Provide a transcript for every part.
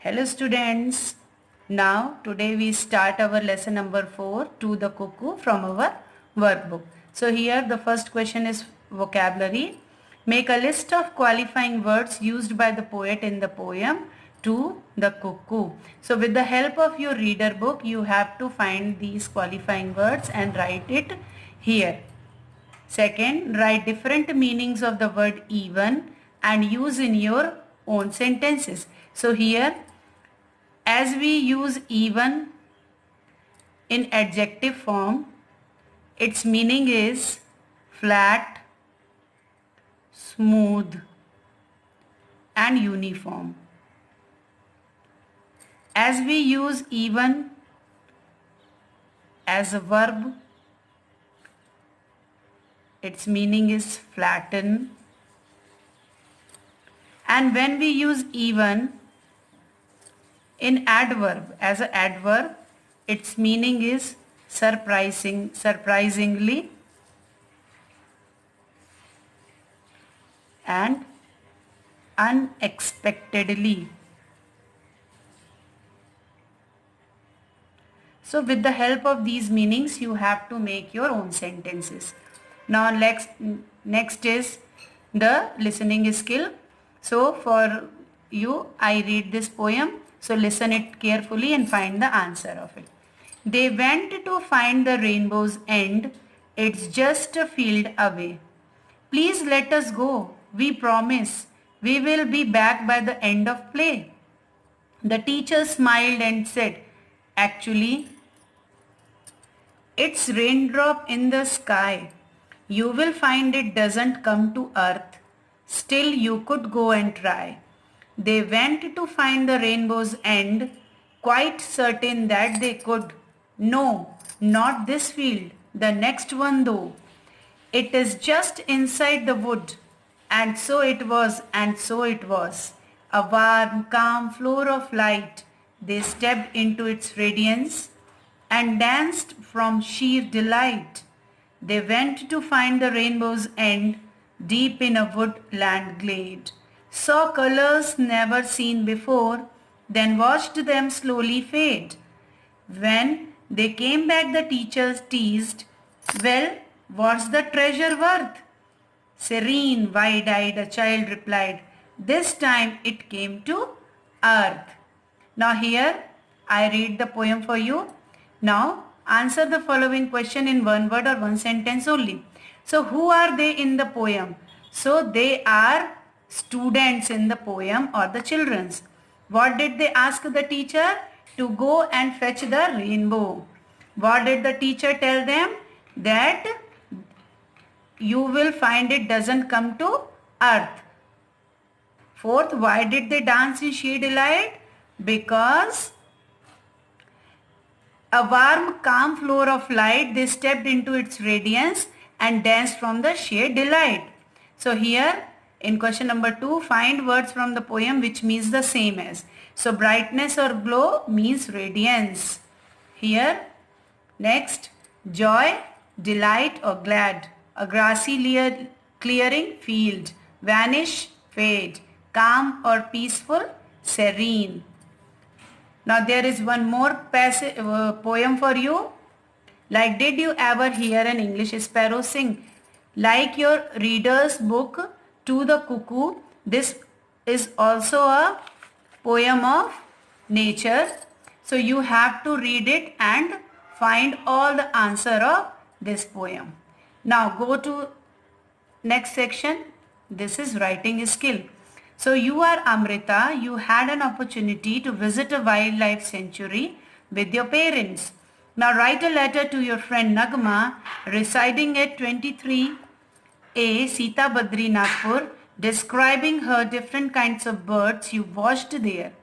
Hello students. Now today we start our lesson number 4 to the cuckoo from our workbook. So here the first question is vocabulary. Make a list of qualifying words used by the poet in the poem to the cuckoo. So with the help of your reader book you have to find these qualifying words and write it here. Second, write different meanings of the word even and use in your own sentences. So here, as we use even in adjective form, its meaning is flat, smooth and uniform. As we use even as a verb, its meaning is flatten. And when we use even in adverb as an adverb, its meaning is surprisingly and unexpectedly. So with the help of these meanings you have to make your own sentences. Now next is the listening skill. So for you I read this poem. So listen it carefully and find the answer of it. They went to find the rainbow's end. It's just a field away. Please let us go. We promise. We will be back by the end of play. The teacher smiled and said, actually, it's raindrop in the sky. You will find it doesn't come to earth. Still you could go and try. They went to find the rainbow's end, quite certain that they could. No, not this field, the next one though. It is just inside the wood. And so it was, and so it was. A warm, calm floor of light. They stepped into its radiance and danced from sheer delight. They went to find the rainbow's end deep in a woodland glade, saw colors never seen before, then watched them slowly fade. When they came back the teachers teased, well, what's the treasure worth? Serene, wide-eyed, a child replied, this time it came to earth. Now here I read the poem for you. Now answer the following question in one word or one sentence only. So who are they in the poem? So they are students in the poem or the children's. What did they ask the teacher? To go and fetch the rainbow. What did the teacher tell them? That you will find it doesn't come to earth. Fourth, why did they dance in sheer delight? Because a warm, calm floor of light, they stepped into its radiance and danced from the sheer delight. So here in question number 2, find words from the poem which means the same as. So brightness or glow means radiance. Here next, joy, delight or glad. A grassy clearing field. Vanish, fade. Calm or peaceful, serene. Now there is one more poem for you. Like, did you ever hear an English sparrow sing? Like your reader's book To the Cuckoo, this is also a poem of nature. So you have to read it and find all the answer of this poem. Now go to next section. This is writing skill. So you are Amrita. You had an opportunity to visit a wildlife sanctuary with your parents. Now write a letter to your friend Nagma residing at 23A Sita Badri Nagpur, describing her different kinds of birds you watched there.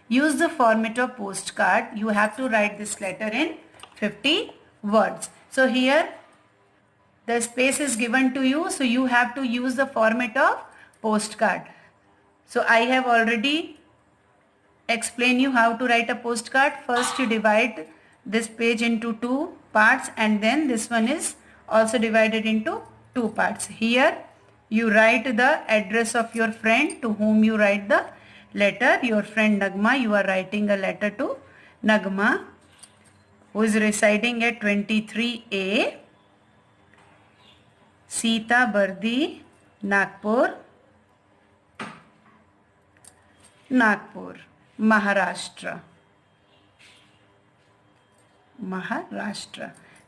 Use the format of postcard. You have to write this letter in 50 words. So here the space is given to you. So you have to use the format of postcard. So I have already explained you how to write a postcard. First you divide this page into 2 parts and then this one is also divided into 2 parts. Here you write the address of your friend to whom you write the letter. Your friend Nagma, you are writing a letter to Nagma, who is residing at 23A, Sita Bardi, Nagpur, Maharashtra.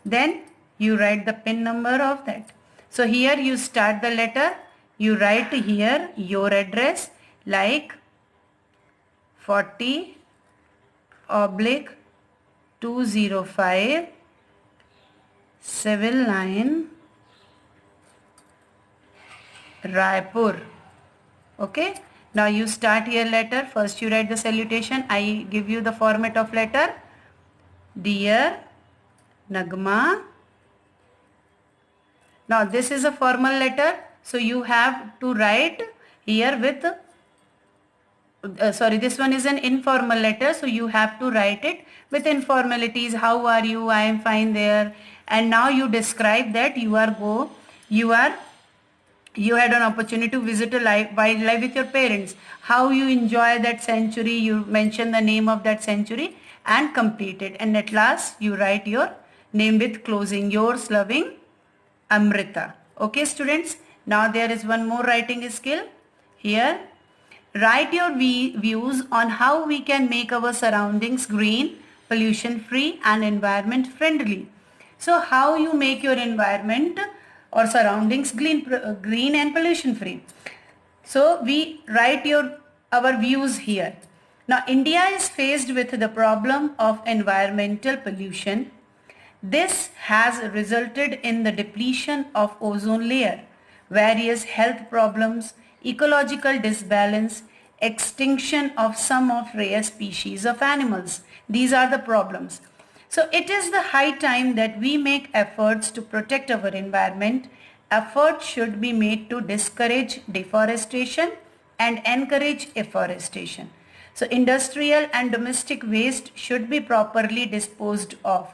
Then you write the PIN number of that. So here you start the letter, you write here your address like 40/205 Civil Line, Raipur. Okay. Now you start your letter. First you write the salutation. I give you the format of letter. Dear Nagma. Now this is a formal letter. So you have to write here with, this one is an informal letter. So you have to write it with informalities. How are you? I am fine there. And now you describe that you had an opportunity to visit a wildlife with your parents. How you enjoy that sanctuary. You mention the name of that sanctuary and complete it. And at last you write your name with closing. Yours loving, Amrita. Okay students. Now there is one more writing skill here. Write your views on how we can make our surroundings green, pollution free and environment friendly. So how you make your environment or surroundings green and pollution free. So we write our views here. Now India is faced with the problem of environmental pollution. This has resulted in the depletion of ozone layer, various health problems, ecological disbalance, extinction of some of rare species of animals. These are the problems. So it is the high time that we make efforts to protect our environment. Efforts should be made to discourage deforestation and encourage afforestation. So industrial and domestic waste should be properly disposed of.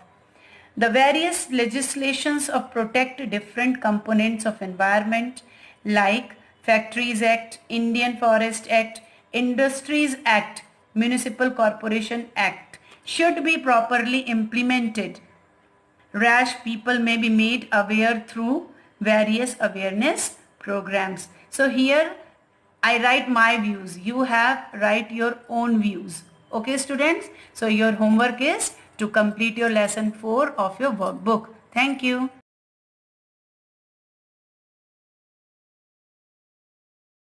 The various legislations of protect different components of environment like Factories Act, Indian Forest Act, Industries Act, Municipal Corporation Act should be properly implemented. Rash people may be made aware through various awareness programs. So here I write my views. You write your own views. Okay students. So your homework is to complete your lesson 4 of your workbook. Thank you.